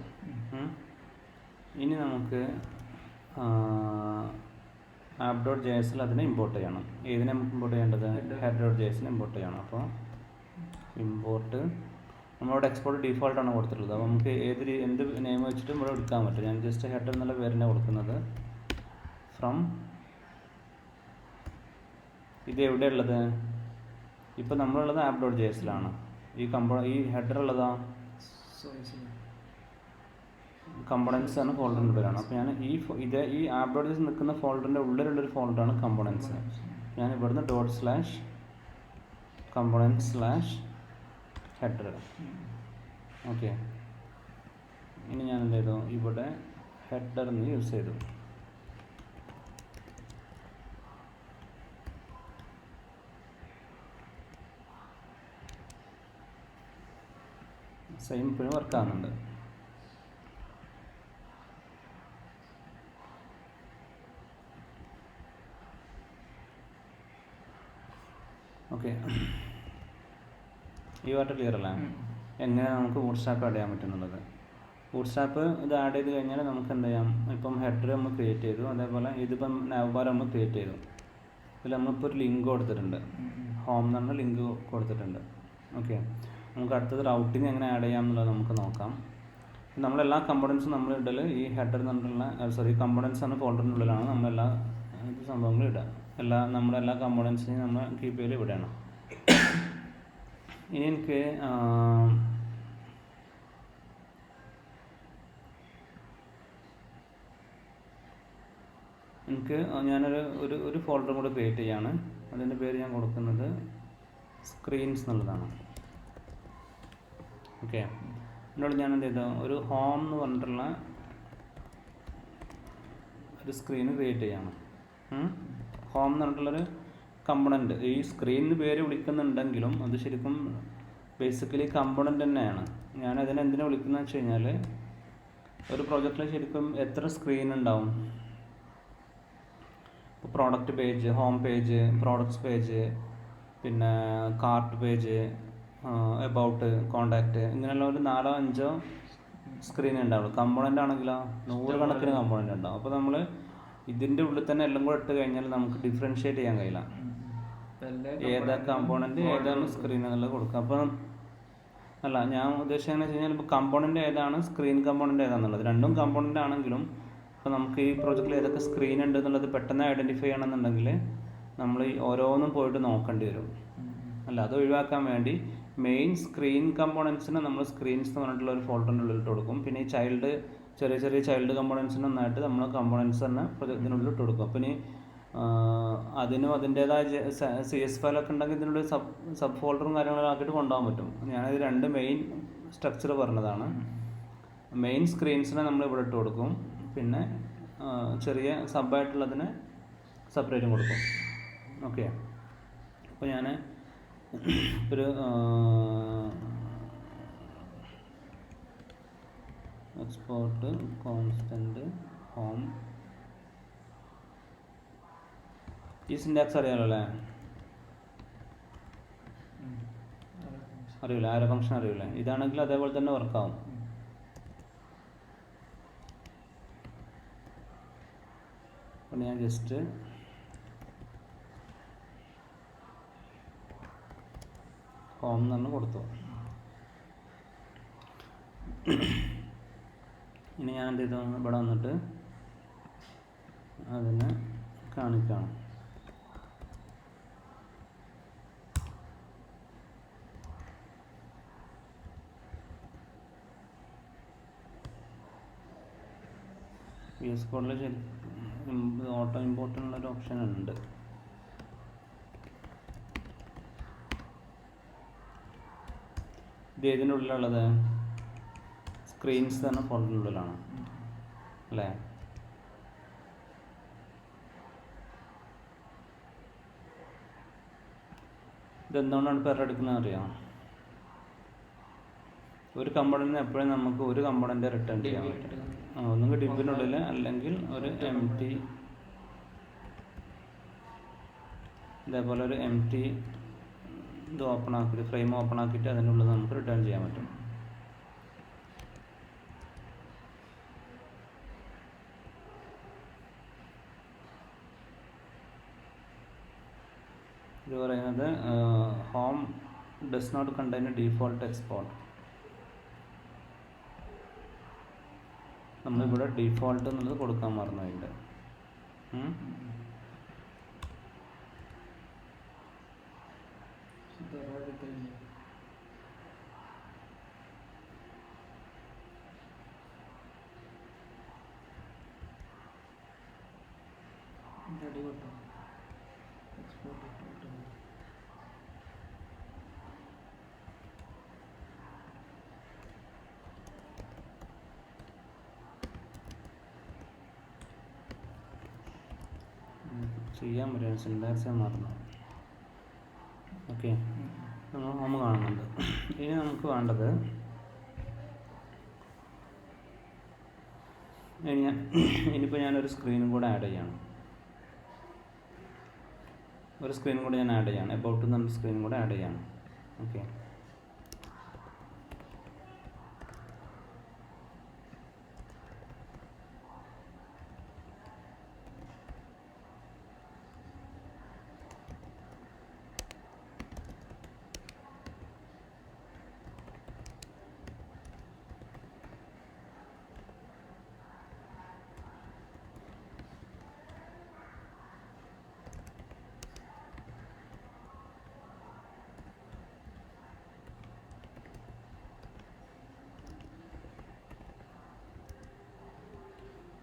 A: ഇനി നമുക്ക് app.jsൽ അതിനെ ഇമ്പോർട്ട് ചെയ്യണം. ഏതിനെ ഇമ്പോർട്ട് ചെയ്യേണ്ടത്, header.jsനെ ഇമ്പോർട്ട് ചെയ്യണം. അപ്പോൾ ഇമ്പോർട്ട് നമ്മളിവിടെ എക്സ്പോർട്ട് ഡിഫോൾട്ടാണ് കൊടുത്തിട്ടുള്ളത്. അപ്പോൾ നമുക്ക് എന്ത് നെയിം വെച്ചിട്ടും ഇവിടെ എടുക്കാൻ പറ്റും. ഞാൻ ജസ്റ്റ് ഹെഡർ എന്നുള്ള പേരിനെ കൊടുക്കുന്നത്. ഫ്രം ഇത് എവിടെയുള്ളത്, ഇപ്പോൾ നമ്മളുള്ളത് app.jsലാണ്. ഈ ഹെഡർ ഉള്ളതാ കമ്പോണൻസ് ആണ് ഫോൾഡറിൻ്റെ പേരാണ്. അപ്പോൾ ഞാൻ ഈ app.js നിൽക്കുന്ന ഫോൾഡറിൻ്റെ ഉള്ളിലുള്ളൊരു ഫോൾഡറാണ് കമ്പോണൻസ്. ഞാൻ ഇവിടുന്ന് .components/header. ഓക്കെ, ഇനി ഞാൻ എന്ത് ചെയ്തു, ഇവിടെ ഹെഡർ എന്ന് യൂസ് ചെയ്തു. സെയിം ഇപ്പോഴും വർക്കാകുന്നുണ്ട്. ഓക്കെ, ഈ വാട്ട് ക്ലിയർ അല്ല. എങ്ങനെ നമുക്ക് ബൂട്ട്സ്ട്രാപ്പ് ആഡ് ചെയ്യാൻ പറ്റുന്നുള്ളത്. ബൂട്ട്സ്ട്രാപ്പ് ഇത് ആഡ് ചെയ്ത് കഴിഞ്ഞാൽ നമുക്ക് എന്ത് ചെയ്യാം, ഇപ്പം ഹെഡർ നമ്മൾ ക്രിയേറ്റ് ചെയ്തു, അതേപോലെ ഇതിപ്പം നാവ് ബാർ നമ്മൾ ക്രിയേറ്റ് ചെയ്തു. ഇതിൽ നമ്മളിപ്പോൾ ഒരു ലിങ്ക് കൊടുത്തിട്ടുണ്ട്, ഹോം എന്ന് പറഞ്ഞ ലിങ്ക് കൊടുത്തിട്ടുണ്ട്. ഓക്കെ, നമുക്ക് അടുത്തത് റൗട്ടിങ് എങ്ങനെ ആഡ് ചെയ്യാം എന്നുള്ളത് നമുക്ക് നോക്കാം. നമ്മളെല്ലാ കമ്പോണൻസും നമ്മൾ ഇടൽ ഈ ഹെഡർ എന്നുള്ള കമ്പോണൻസ് എന്ന ഫോൾഡറിനുള്ളിലാണ് നമ്മളെല്ലാ സംഭവങ്ങളും ഇടുക. നമ്മളെല്ലാ കമ്പോണൻസിനെയും നമ്മൾ കീപ്പ് ചെയ്യൽ ഇവിടെയാണ്. ഇനി എനിക്ക് ഞാനൊരു ഫോൾഡർ കൂടെ ക്രിയേറ്റ് ചെയ്യാണ്. അതിൻ്റെ പേര് ഞാൻ കൊടുക്കുന്നത് സ്ക്രീൻസ് എന്നുള്ളതാണ്. ഓക്കെ, എന്നോട് ഞാൻ എന്ത് ചെയ്തു, ഒരു ഹോം എന്ന് പറഞ്ഞിട്ടുള്ള ഒരു സ്ക്രീൻ ക്രിയേറ്റ് ചെയ്യാണ്. ഹോം എന്ന് പറഞ്ഞിട്ടുള്ളൊരു കമ്പോണൻറ്റ്. ഈ സ്ക്രീനിന് പേര് വിളിക്കുന്നുണ്ടെങ്കിലും അത് ശരിക്കും ബേസിക്കലി കമ്പോണൻറ്റ് തന്നെയാണ്. ഞാനതിനെ എന്തിനാണ് വിളിക്കുന്നത് വെച്ച് കഴിഞ്ഞാൽ, ഒരു പ്രോജക്റ്റിൽ ശരിക്കും എത്ര സ്ക്രീൻ ഉണ്ടാവും. ഇപ്പോൾ product page, home page, products page, പിന്നെ കാർട്ട് പേജ്, എബൌട്ട്, കോണ്ടാക്റ്റ്, ഇങ്ങനെയുള്ള ഒരു 4-5 സ്ക്രീൻ ഉണ്ടാവുള്ളൂ. കമ്പോണൻ്റ് ആണെങ്കിലോ 100 കണക്കിന് കമ്പോണൻ്റ് ഉണ്ടാവും. അപ്പോൾ നമ്മൾ ഇതിൻ്റെ ഉള്ളിൽ തന്നെ എല്ലാം കൂടെ ഇട്ട് കഴിഞ്ഞാൽ നമുക്ക് ഡിഫറൻഷ്യേറ്റ് ചെയ്യാൻ കഴിയില്ല, ഏതാ കമ്പോണൻ്റ് ഏതാണ് സ്ക്രീൻ എന്നുള്ളത് കൊടുക്കുക. അപ്പം അല്ല, ഞാൻ ഉദ്ദേശിച്ചത് വെച്ച് കഴിഞ്ഞാൽ ഇപ്പോൾ കമ്പോണൻ്റ് ഏതാണ്, സ്ക്രീൻ കമ്പോണൻ്റ് ഏതാണെന്നുള്ളത്. രണ്ടും കമ്പോണൻ്റ് ആണെങ്കിലും ഇപ്പോൾ നമുക്ക് ഈ പ്രോജക്റ്റിൽ ഏതൊക്കെ സ്ക്രീൻ ഉണ്ട് എന്നുള്ളത് പെട്ടെന്ന് ഐഡൻറ്റിഫൈ ചെയ്യണമെന്നുണ്ടെങ്കിൽ നമ്മൾ ഓരോന്നും പോയിട്ട് നോക്കേണ്ടി വരും. അല്ല, അത് ഒഴിവാക്കാൻ വേണ്ടി മെയിൻ സ്ക്രീൻ കമ്പോണൻസിന് നമ്മൾ സ്ക്രീൻസ് എന്ന് പറഞ്ഞിട്ടുള്ള ഒരു ഫോൾഡറിൻ്റെ ഉള്ളിലിട്ട് കൊടുക്കും. പിന്നെ ഈ ചെറിയ ചെറിയ ചൈൽഡ് കമ്പോണൻസിന് ഒന്നായിട്ട് നമ്മൾ കമ്പോണൻസ് തന്നെ ഇതിനുള്ളിൽ ഇട്ട് കൊടുക്കും. അപ്പം ഇനി അതിനും അതിൻ്റേതായ CS ഫയലൊക്കെ ഉണ്ടെങ്കിൽ ഇതിനുള്ള സബ് ഫോൾഡറും കാര്യങ്ങളൊക്കെ ആക്കിയിട്ട് കൊണ്ടുപോകാൻ പറ്റും. ഞാനത് 2 മെയിൻ സ്ട്രക്ചർ പറഞ്ഞതാണ്. മെയിൻ സ്ക്രീൻസിനെ നമ്മൾ ഇവിടെ ഇട്ട് കൊടുക്കും, പിന്നെ ചെറിയ സബായിട്ടുള്ളതിന് സെപ്പറേറ്റും കൊടുക്കും. ഓക്കെ, അപ്പോൾ ഞാൻ ഒരു എക്സ്പോർട്ട് കോൺസ്റ്റൻറ്റ് ഹോം. ഈ സിൻറ്റാക്സ് അറിയാമല്ലോ അല്ലേ? അറിയില്ല, ആരോ ഫംഗ്ഷൻ അറിയില്ല. ഇതാണെങ്കിൽ അതേപോലെ തന്നെ വർക്കാവും. അപ്പോൾ ഞാൻ ജസ്റ്റ് ഹോം എന്ന് പറഞ്ഞ് കൊടുത്തു. ഇനി ഞാൻ എന്ത് ചെയ്തു, ഇവിടെ വന്നിട്ട് അതിനെ കാണിക്കണം. വി എസ് കോഡിൽ ഓട്ടോ ഇമ്പോർട്ടിനുള്ളൊരു ഓപ്ഷൻ ഉണ്ട്. ഇത് ഏതിൻ്റെ ഉള്ളിലുള്ളത്? സ്ക്രീൻസ് തന്നെ ഫോൾഡറിനുള്ളിലാണ് അല്ലേ? ഇതെന്തുകൊണ്ടാണ് ഇപ്പോൾ എറർ എടുക്കുന്നത് അറിയാം? ഒരു കമ്പോണൻറ്റിന് എപ്പോഴും നമുക്ക് ഒരു കമ്പോണൻറ്റ് റിട്ടേൺ ചെയ്യാൻ പറ്റും. ഒന്നുകിൽ ഡിപ്പിനുള്ളിൽ അല്ലെങ്കിൽ ഒരു എം ടി, ഇതേപോലെ ഒരു എം ടി ഇത് ഓപ്പൺ ആക്കിയിട്ട് ഫ്രെയിം ഓപ്പൺ ആക്കിയിട്ട് അതിൻ്റെ ഉള്ളിൽ നമുക്ക് റിട്ടേൺ ചെയ്യാൻ പറ്റും. ഇത് പറയുന്നത് home does not contain default export. നമ്മളിവിടെ ഡീഫോൾട്ട് എന്നുള്ളത് കൊടുക്കാൻ മറന്നുപോയിട്ടുണ്ട്. ചെയ്യാൻ പറ്റും, സിൻടാക്സ് മറന്നു. ഓക്കെ, നമ്മൾ ഹോം കാണുന്നുണ്ട്. ഇനി നമുക്ക് വേണ്ടത് ഇനിയിപ്പോൾ ഞാനൊരു സ്ക്രീനും കൂടെ ആഡ് ചെയ്യണം. ഒരു സ്ക്രീൻ കൂടെ ഞാൻ ആഡ് ചെയ്യണം, എബൌട്ട് എന്നൊരു സ്ക്രീൻ കൂടെ ആഡ് ചെയ്യണം. ഓക്കെ,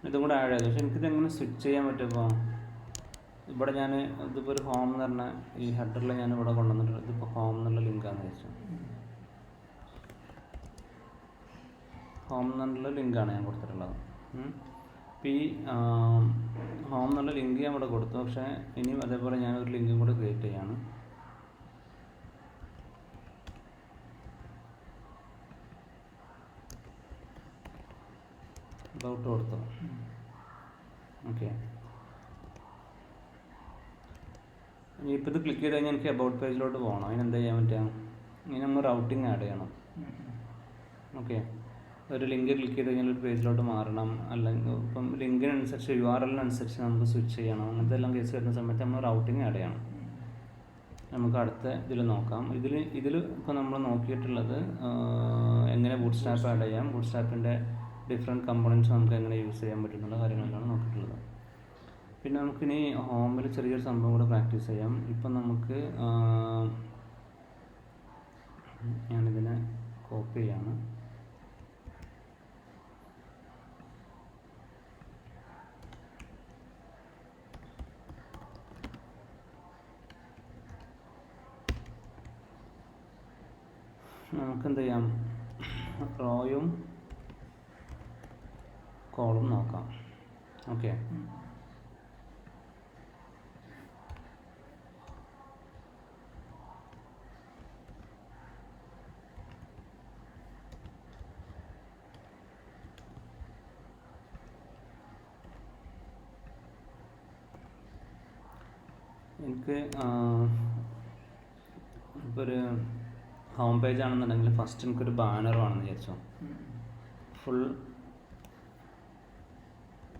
A: ഇതും കൂടെ ആഡ് ചെയ്തു. പക്ഷെ എനിക്കിത് എങ്ങനെ സ്വിച്ച് ചെയ്യാൻ പറ്റുമ്പോൾ ഇവിടെ ഞാൻ ഇതിപ്പോൾ ഒരു ഹോം എന്ന് പറഞ്ഞ ഈ ഹെഡറിൽ ഞാൻ ഇവിടെ കൊണ്ടുവന്നിട്ട് ഇതിപ്പോൾ ഹോം എന്നുള്ള ലിങ്കാണെന്ന് വെച്ചു. ഹോം എന്നുള്ള ലിങ്കാണ് ഞാൻ കൊടുത്തിട്ടുള്ളത്. അപ്പോൾ ഈ ഹോം എന്നുള്ള ലിങ്ക് ഞാൻ ഇവിടെ കൊടുത്തു. പക്ഷേ ഇനിയും അതേപോലെ ഞാനൊരു ലിങ്കും കൂടെ ക്രിയേറ്റ് ചെയ്യാണ്. അബൌട്ട് കൊടുത്തു. ഓക്കെ, ഇനിയിപ്പോൾ ഇത് ക്ലിക്ക് ചെയ്ത് കഴിഞ്ഞാൽ എനിക്ക് അബൌട്ട് പേജിലോട്ട് പോകണം. അതിനെന്താ ചെയ്യാൻ പറ്റുക? ഇനി നമ്മൾ റൗട്ടിങ് ആഡ് ചെയ്യണം. ഓക്കെ, ഒരു ലിങ്ക് ക്ലിക്ക് ചെയ്ത് കഴിഞ്ഞാൽ ഒരു പേജിലോട്ട് മാറണം, അല്ലെങ്കിൽ ഇപ്പം ലിങ്കിനനുസരിച്ച് URL-അനുസരിച്ച് നമുക്ക് സ്വിച്ച് ചെയ്യണം. അങ്ങനത്തെ എല്ലാം കേസ് വരുന്ന സമയത്ത് നമ്മൾ റൗട്ടിങ് ആഡ് ചെയ്യണം. നമുക്ക് അടുത്ത ഇതിൽ നോക്കാം. ഇതിൽ ഇപ്പോൾ നമ്മൾ നോക്കിയിട്ടുള്ളത് എങ്ങനെ ബൂട്ട്സ്ട്രാപ്പ് ആഡ് ചെയ്യാം, ബൂട്ട്സ്ട്രാപ്പിൻ്റെ ഡിഫറെൻറ്റ് കമ്പോണൻറ്റ്സ് നമുക്ക് എങ്ങനെ യൂസ് ചെയ്യാൻ പറ്റുന്നുള്ള കാര്യങ്ങളാണ് നോക്കിയിട്ടുള്ളത്. പിന്നെ നമുക്കിനി ഹോമിൽ ചെറിയൊരു സംഭവം കൂടെ പ്രാക്ടീസ് ചെയ്യാം. ഇപ്പം നമുക്ക് ഞാനിതിനെ കോപ്പി ചെയ്യാണ്. നമുക്കെന്ത് ചെയ്യാം, റോയും കോളും നോക്കാം. ഓക്കെ, എനിക്ക് ഇപ്പോൾ ഒരു ഹോം പേജ് ആണെന്നുണ്ടെങ്കിൽ ഫസ്റ്റ് എനിക്കൊരു ബാനർ വേണമെന്ന് വിചാരിച്ചോ. ഫുൾ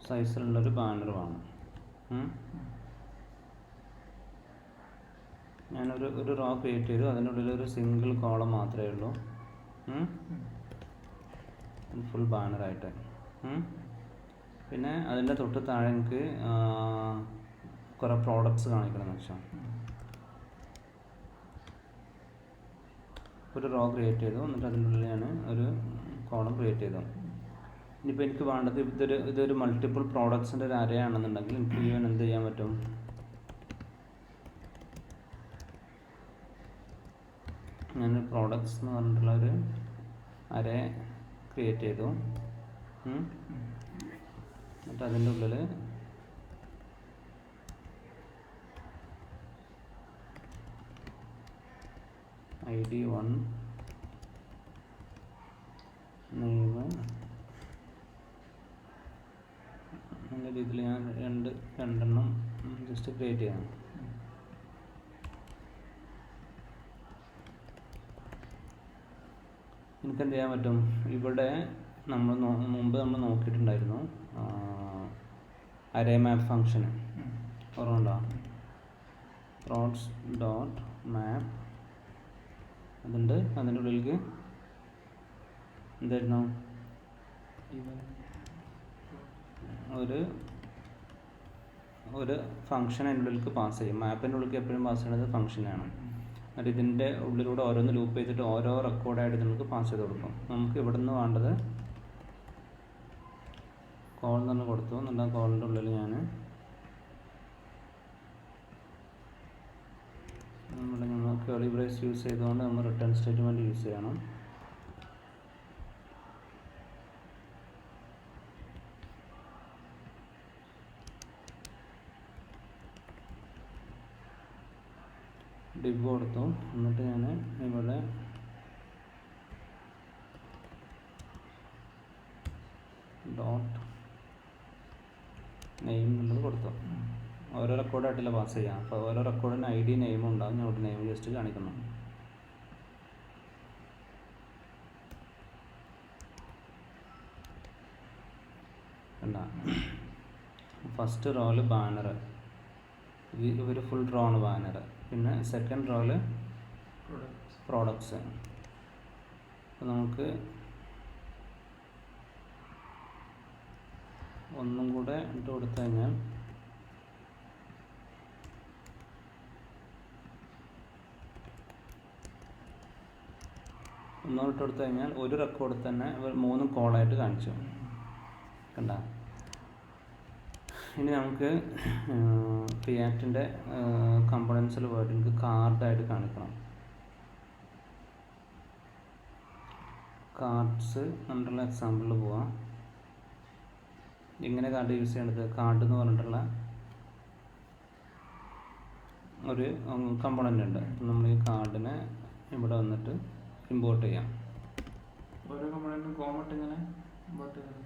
A: സൈസിലുള്ളൊരു ബാനർ വേണം. ഞാനൊരു റോ ക്രിയേറ്റ് ചെയ്തു. അതിൻ്റെ ഉള്ളിലൊരു സിംഗിൾ കോളം മാത്രമേ ഉള്ളൂ, ഫുൾ ബാനറായിട്ട്. പിന്നെ അതിൻ്റെ തൊട്ട് താഴെ എനിക്ക് കുറേ പ്രോഡക്റ്റ്സ് കാണിക്കണമെന്ന് വെച്ചാൽ ഒരു റോ ക്രിയേറ്റ് ചെയ്തു. എന്നിട്ട് അതിൻ്റെ ഉള്ളിൽ ഞാൻ ഒരു കോളം ക്രിയേറ്റ് ചെയ്തു. ഇനിയിപ്പോൾ എനിക്ക് വേണ്ടത് ഇതൊരു മൾട്ടിപ്പിൾ പ്രോഡക്ട്സിൻ്റെ ഒരു അരയാണെന്നുണ്ടെങ്കിൽ എനിക്ക് ഈവൻ എന്ത് ചെയ്യാൻ പറ്റും, ഞാൻ പ്രോഡക്ട്സ് എന്ന് പറഞ്ഞിട്ടുള്ളൊരു അര ക്രിയേറ്റ് ചെയ്തു. എന്നിട്ട് അതിൻ്റെ ഉള്ളിൽ ID1 നെയിം നല്ല രീതിയിൽ ഞാൻ രണ്ടെണ്ണം ജസ്റ്റ് ക്രിയേറ്റ് ചെയ്യണം. എനിക്കെന്ത് ചെയ്യാൻ പറ്റും, ഇവിടെ മുമ്പ് നമ്മൾ നോക്കിയിട്ടുണ്ടായിരുന്നു അരേ മാപ്പ് ഫങ്ഷൻ, ഓർമ്മയുണ്ടോ? പ്രോഡ്സ് ഡോട്ട് മാപ്പ് അതുണ്ട്. അതിൻ്റെ ഉള്ളിലേക്ക് എന്തായിരുന്നു, ഒരു ഫങ്ഷൻ അതിൻ്റെ ഉള്ളിലേക്ക് പാസ് ചെയ്യും. മാപ്പിൻ്റെ ഉള്ളിലേക്ക് എപ്പോഴും പാസ് ചെയ്യുന്നത് ഫങ്ഷനാണ്. എന്നിട്ട് ഇതിൻ്റെ ഉള്ളിലൂടെ ഓരോന്ന് ലൂപ്പ് ചെയ്തിട്ട് ഓരോ റെക്കോർഡായിട്ട് നമുക്ക് പാസ് ചെയ്ത് കൊടുക്കും. നമുക്ക് ഇവിടെ നിന്ന് വേണ്ടത് കോൾ തന്നെ കൊടുത്തു. എന്നിട്ട് ആ കോളിൻ്റെ ഉള്ളിൽ നമ്മൾ കേളി ബ്രേസ് യൂസ് ചെയ്തുകൊണ്ട് നമ്മൾ റിട്ടേൺ സ്റ്റേറ്റ്മെൻറ്റ് യൂസ് ചെയ്യണം. ഡിവ് കൊടുത്തു. എന്നിട്ട് ഞാൻ ഇവിടെ ഡോട്ട് നെയിം എന്നുള്ളത് കൊടുത്തു. ഓരോ റെക്കോർഡായിട്ടില്ല പാസ് ചെയ്യാം. അപ്പോൾ ഓരോ റെക്കോർഡിന് ID നെയിമും ഉണ്ടാകും. ഞാൻ ഇവിടെ നെയിം ജസ്റ്റ് കാണിക്കുന്നു. കണ്ടാ, ഫസ്റ്റ് റോയിൽ ബാനർ, ഒരു ഫുൾ റോ ആണ് ബാനർ. പിന്നെ സെക്കൻഡ് റോയിൽ പ്രോഡക്ട്സ്. അപ്പോൾ നമുക്ക് ഒന്നും കൂടെ ഇട്ട് കൊടുത്തു കഴിഞ്ഞാൽ ഒരു റെക്കോർഡ് തന്നെ 3 കോളായിട്ട് കാണിച്ചു. കണ്ട, ഇനി നമുക്ക് റിയാക്റ്റിൻ്റെ കമ്പോണൻസിൽ പോയിട്ട് എനിക്ക് കാർഡായിട്ട് കാണിക്കണം. കാർഡ്സ് എന്നുള്ള എക്സാമ്പിളിൽ പോവാം. എങ്ങനെ കാർഡ് യൂസ് ചെയ്യേണ്ടത്, കാർഡ് എന്ന് പറഞ്ഞിട്ടുള്ള ഒരു കമ്പോണൻ്റ് ഉണ്ട്. നമ്മൾ ഈ കാർഡിനെ ഇവിടെ വന്നിട്ട് ഇമ്പോർട്ട് ചെയ്യാം.
B: ഓരോ കമ്പോണൻറ്റും കോമട്ട് ഇങ്ങനെ ഇമ്പോർട്ട് ചെയ്യണം.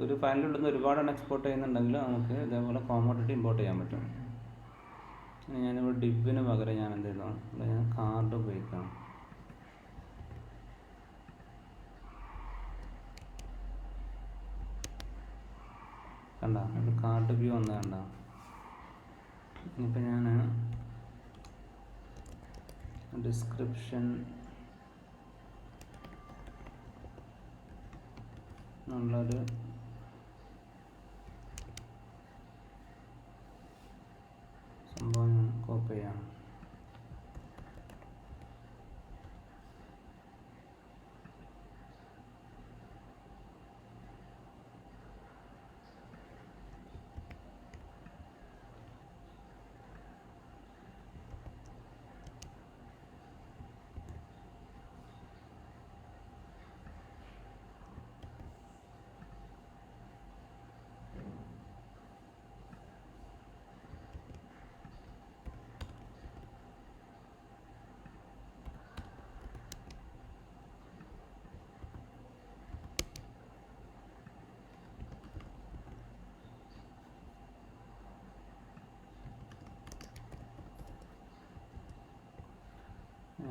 A: ഒരു ഫയലിൽ നിന്ന് ഒരുപാടെണ്ണം എക്സ്പോർട്ട് ചെയ്യുന്നുണ്ടെങ്കിൽ നമുക്ക് ഇതേപോലെ കോമോട്ടിട്ട് ഇമ്പോർട്ട് ചെയ്യാൻ പറ്റും. ഞാനിവിടെ ഡിവിന് പകരം ഞാൻ എന്ത് ചെയ്തു, ഞാൻ കാർഡ് ഉപയോഗിക്കണം. കണ്ട, ഒരു കാർഡ് വ്യൂ വന്ന് കണ്ട. ഇനിയിപ്പോൾ ഞാൻ ഡിസ്ക്രിപ്ഷൻ എന്നുള്ളൊരു സംഭവം ഞാൻ കോപ്പി ചെയ്യാം.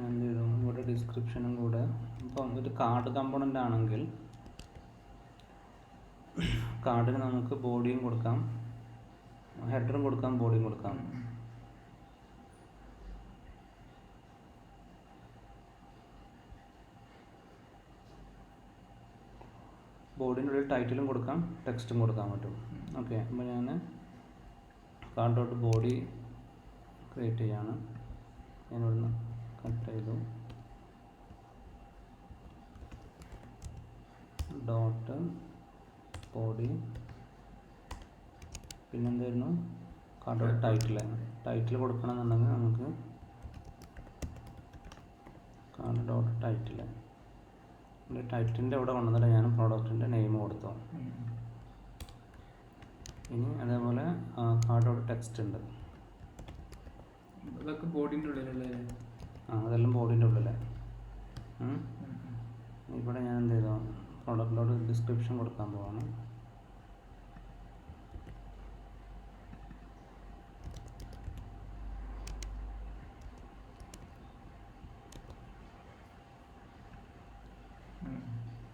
A: എന്ത് ചെയ്തു, ഇവിടെ ഡിസ്ക്രിപ്ഷനും കൂടെ. ഇപ്പം ഒരു കാർഡ് കമ്പോണൻ്റ് ആണെങ്കിൽ കാർഡിന് നമുക്ക് ബോഡിയും കൊടുക്കാം, ഹെഡറും കൊടുക്കാം, ബോഡിയും കൊടുക്കാം. ബോഡിൻ്റെ ഉള്ളിൽ ടൈറ്റിലും കൊടുക്കാം, ടെക്സ്റ്റും കൊടുക്കാൻ പറ്റും. ഓക്കെ, അപ്പോൾ ഞാൻ കാർഡ് ഡോട്ട് ബോഡി ക്രിയേറ്റ് ചെയ്യാണ്. ഞാനിവിടുന്ന് കട്ട് ചെയ്തു. ഡോട്ട് ബോഡി, പിന്നെന്തായിരുന്നു, കാർഡ് ഡോട്ട് ടൈറ്റിൽ കൊടുക്കണമെന്നുണ്ടെങ്കിൽ നമുക്ക് കാർഡ് ഡോട്ട് ടൈറ്റിൽ, ടൈറ്റിലിൻ്റെ ഇവിടെ കൊണ്ടുവന്നിട്ട് ഞാൻ പ്രോഡക്റ്റിൻ്റെ നെയിം കൊടുത്തു. ഇനി അതേപോലെ കാർഡ് ഡോട്ട് ടെക്സ്റ്റ് ഉണ്ട്,
B: അതൊക്കെ ബോഡിൻ്റെ ഉള്ളിലല്ലേ?
A: അതെല്ലാം ബോഡിൻ്റെ ഉള്ളിലെ. ഇവിടെ ഞാൻ എന്ത് ചെയ്തു, പ്രോഡക്റ്റിലോട് ഡിസ്ക്രിപ്ഷൻ കൊടുക്കാൻ പോവാണ്.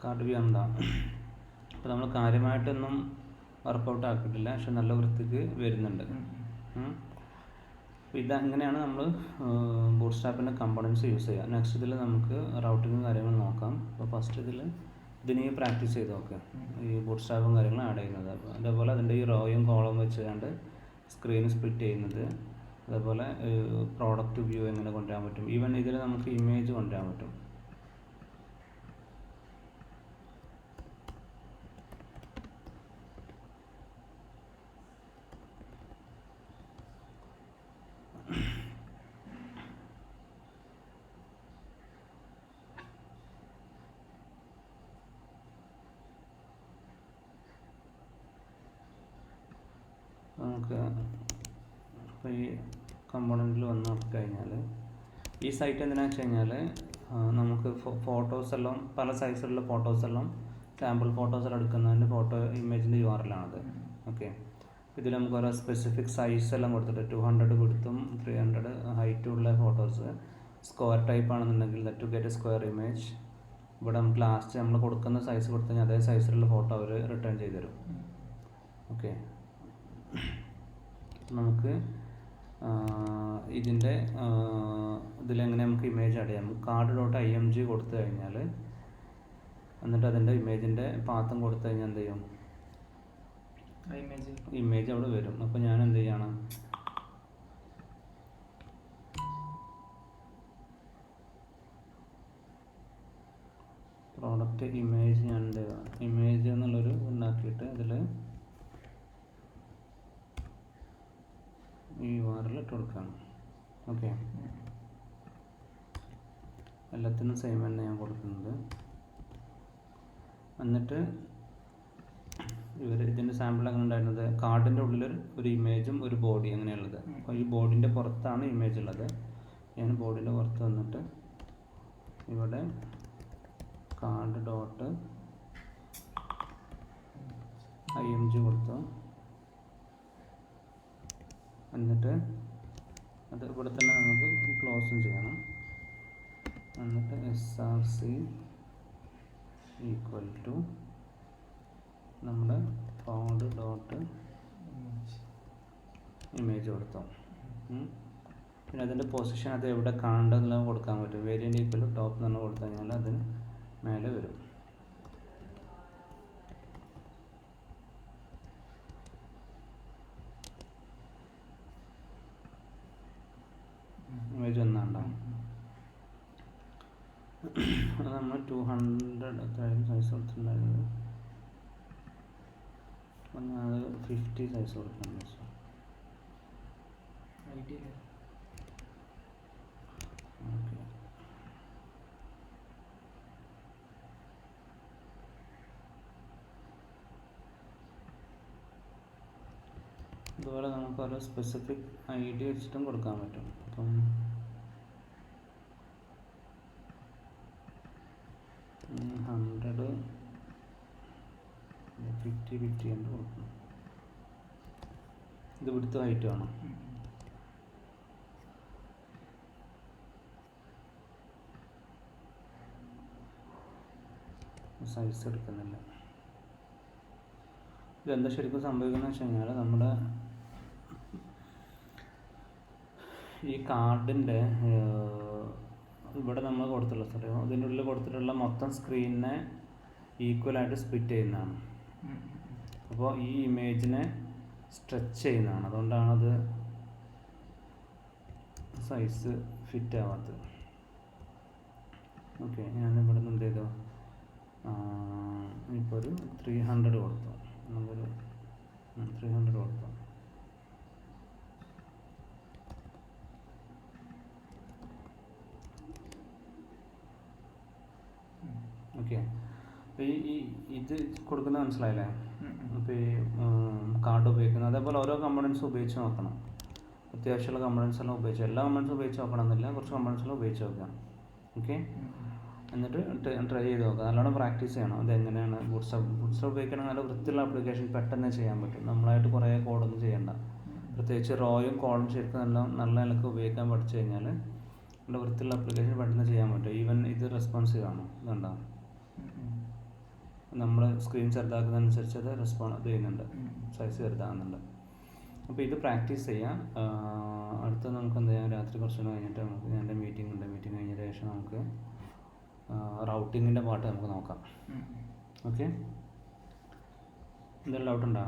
A: കാർഡ് വ്യൂ എന്താ, അപ്പോൾ നമ്മൾ കാര്യമായിട്ടൊന്നും വർക്കൗട്ട് ആക്കിയിട്ടില്ല, പക്ഷെ നല്ല വൃത്തിക്ക് വരുന്നുണ്ട്. അപ്പോൾ ഇതങ്ങനെയാണ് നമ്മൾ ബൂട്ട്സ്ട്രാപ്പിൻ്റെ കമ്പോണൻസ് യൂസ് ചെയ്യുക. നെക്സ്റ്റ് ഇതിൽ നമുക്ക് റൗട്ടിങ്ങും കാര്യങ്ങളും നോക്കാം. അപ്പോൾ ഫസ്റ്റ് ഇതിന് പ്രാക്ടീസ് ചെയ്ത് നോക്കുക, ഈ ബൂട്ട്സ്ട്രാപ്പും കാര്യങ്ങളും ആഡ് ചെയ്യുന്നത്. അതേപോലെ അതിൻ്റെ ഈ റോയും കോളവും വെച്ചുകൊണ്ട് സ്ക്രീൻ സ്പ്ലിറ്റ് ചെയ്യുന്നത്, അതേപോലെ പ്രോഡക്റ്റ് വ്യൂ എങ്ങനെ കൊണ്ടുവരാൻ പറ്റും. ഈവൻ ഇതിൽ നമുക്ക് ഇമേജ് കൊണ്ടുവരാൻ പറ്റും. നമുക്ക് ഇപ്പോൾ ഈ കമ്പോണൻറ്റിൽ വന്ന് നോക്കിക്കഴിഞ്ഞാൽ ഈ സൈറ്റ് എന്തിനാണെന്ന് വെച്ച് കഴിഞ്ഞാൽ നമുക്ക് ഫോട്ടോസെല്ലാം പല സൈസിലുള്ള ഫോട്ടോസെല്ലാം സാമ്പിൾ ഫോട്ടോസെല്ലാം എടുക്കുന്നതിൻ്റെ ഫോട്ടോ ഇമേജിൻ്റെ URL ആണത്. ഓക്കെ, ഇതിൽ നമുക്ക് ഓരോ സ്പെസിഫിക് സൈസ് എല്ലാം കൊടുത്തിട്ട് 200 വിഡ്ത്തും 300 ഹൈറ്റും ഉള്ള ഫോട്ടോസ്, സ്ക്വയർ ടൈപ്പ് ആണെന്നുണ്ടെങ്കിൽ ടു ഗെറ്റ് സ്ക്വയർ ഇമേജ്. ഇവിടെ നമുക്ക് ലാസ്റ്റ് നമ്മൾ കൊടുക്കുന്ന സൈസ് കൊടുത്തു കഴിഞ്ഞാൽ അതേ സൈസിലുള്ള ഫോട്ടോ അവർ റിട്ടേൺ ചെയ്ത് തരും. ഓക്കെ, നമുക്ക് ഇതിൻ്റെ ഇതിലെങ്ങനെ നമുക്ക് ഇമേജ് ആഡ് ചെയ്യാം. കാർഡ് ഡോട്ട് IMG കൊടുത്തു കഴിഞ്ഞാൽ, എന്നിട്ട് അതിൻ്റെ ഇമേജിൻ്റെ പാത്തും കൊടുത്തു കഴിഞ്ഞാൽ എന്ത് ചെയ്യും, ഇമേജ് അവിടെ വരും. അപ്പോൾ ഞാൻ എന്ത് ചെയ്യണം, പ്രോഡക്റ്റ് ഇമേജ് ഞാൻ എന്ത് ചെയ്യുക, ഇമേജ് എന്നുള്ളൊരു ഉണ്ടാക്കിയിട്ട് ഇതിൽ ഈ URL ഇട്ട് കൊടുക്കണം. ഓക്കെ, എല്ലാത്തിനും സെയിം തന്നെ ഞാൻ കൊടുക്കുന്നത്. എന്നിട്ട് ഇതിൻ്റെ സാമ്പിൾ അങ്ങനെ ഉണ്ടായിരുന്നത്, കാർഡിൻ്റെ ഉള്ളിൽ ഒരു ഇമേജും ഒരു ബോഡി അങ്ങനെയുള്ളത്. അപ്പോൾ ഈ ബോഡിൻ്റെ പുറത്താണ് ഇമേജ് ഉള്ളത്. ഞാൻ ബോഡിൻ്റെ പുറത്ത് വന്നിട്ട് ഇവിടെ കാർഡ് ഡോട്ട് IMG കൊടുത്തു. എന്നിട്ട് അത് ഇവിടെ തന്നെ നമുക്ക് ക്ലോസും ചെയ്യണം. എന്നിട്ട് SRC ഈക്വൽ ടു നമ്മുടെ ഫോണ്ട് ഡോട്ട് ഇമേജ് കൊടുത്തു. പിന്നെ അതിൻ്റെ പൊസിഷൻ അത് എവിടെ കാണേണ്ടതെല്ലാം കൊടുക്കാൻ പറ്റും. വേരിയൻ്റ് ഈക്വൽ ടു ടോപ്പ് എന്ന് കൊടുത്തു കഴിഞ്ഞാൽ അതിന് മേലെ വരും. ഇമേജ് ഒന്നാണ്ടാവും. അത് നമ്മൾ 200 എത്രയായിരുന്നു സൈസ് കൊടുത്തിട്ടുണ്ടായിരുന്നത്, അത് 50 സൈസ് കൊടുക്കണം. ഓക്കെ, അതുപോലെ നമുക്ക് ഓരോ സ്പെസിഫിക് ID വെച്ചിട്ടും കൊടുക്കാൻ പറ്റും. അപ്പം 100 50 എന്ന് കൊടുക്കണം. ഇത് വിടുത്ത് ഹൈറ്റ് വേണം. സൈസ് എടുക്കുന്നില്ല. ഇതെന്താ ശരിക്കും സംഭവിക്കുന്നത് വെച്ച് കഴിഞ്ഞാൽ നമ്മുടെ ഈ കാർഡിൻ്റെ ഇവിടെ നമ്മൾ കൊടുത്തിട്ടുള്ള അതിൻ്റെ ഉള്ളിൽ കൊടുത്തിട്ടുള്ള മൊത്തം സ്ക്രീനിനെ ഈക്വലായിട്ട് സ്പ്ലിറ്റ് ചെയ്യുന്നതാണ്. അപ്പോൾ ഈ ഇമേജിനെ സ്ട്രെച്ച് ചെയ്യുന്നതാണ്. അതുകൊണ്ടാണത് സൈസ് ഫിറ്റ് ആവാത്തത്. ഓക്കെ, ഞാനിവിടെ നിന്ന് എന്ത് ചെയ്തു, ഇപ്പോൾ ഒരു 300 കൊടുത്തു. നമുക്കൊരു 300 കൊടുത്തു. ഓക്കെ, അപ്പോൾ ഈ ഇത് കൊടുക്കുന്നത് മനസ്സിലായില്ലേ? അപ്പോൾ ഈ കാർഡ് ഉപയോഗിക്കുന്നത് അതേപോലെ ഓരോ കമ്പണൻസും ഉപയോഗിച്ച് നോക്കണം. അത്യാവശ്യമുള്ള കമ്പണൻസ് എല്ലാം ഉപയോഗിച്ച്, എല്ലാ കമ്പണൻസും ഉപയോഗിച്ച് നോക്കണമെന്നില്ല, കുറച്ച് കമ്പണൻസ് എല്ലാം ഉപയോഗിച്ച് നോക്കാം. ഓക്കെ, എന്നിട്ട് ട്രൈ ചെയ്ത് നോക്കാം. നല്ലോണം പ്രാക്ടീസ് ചെയ്യണം. അതെങ്ങനെയാണ് ബൂട്ട്സ്ട്രാപ്പ് ഉപയോഗിക്കണമെങ്കിൽ നല്ല വൃത്തിയുള്ള ആപ്ലിക്കേഷൻ പെട്ടെന്ന് ചെയ്യാൻ പറ്റും. നമ്മളായിട്ട് കുറേ കോഡൊന്നും ചെയ്യണ്ട. പ്രത്യേകിച്ച് റോയും കോഡും ശരിക്കും നല്ല നിലക്ക് ഉപയോഗിക്കാൻ പഠിച്ചു കഴിഞ്ഞാൽ നല്ല വൃത്തിയുള്ള ആപ്ലിക്കേഷൻ പെട്ടെന്ന് ചെയ്യാൻ പറ്റും. ഈവൻ ഇത് റെസ്പോൺസീവ് ആണ്. ഇതുണ്ടാവും, നമ്മൾ സ്ക്രീൻ ചെറുതാക്കുന്നതനുസരിച്ച് അത് ഇത് ചെയ്യുന്നുണ്ട്, സൈസ് ചെറുതാകുന്നുണ്ട്. അപ്പോൾ ഇത് പ്രാക്ടീസ് ചെയ്യാം. അടുത്ത നമുക്ക് എന്ത് ചെയ്യാം, രാത്രി കുറച്ചുകൂടെ കഴിഞ്ഞിട്ട് നമുക്ക് എൻ്റെ മീറ്റിംഗ് ഉണ്ട്. മീറ്റിംഗ് കഴിഞ്ഞതിന് ശേഷം നമുക്ക് റൗട്ടിങ്ങിൻ്റെ പാട്ട് നമുക്ക് നോക്കാം. ഓക്കെ, എന്തെങ്കിലും ഡൗട്ട് ഉണ്ടോ?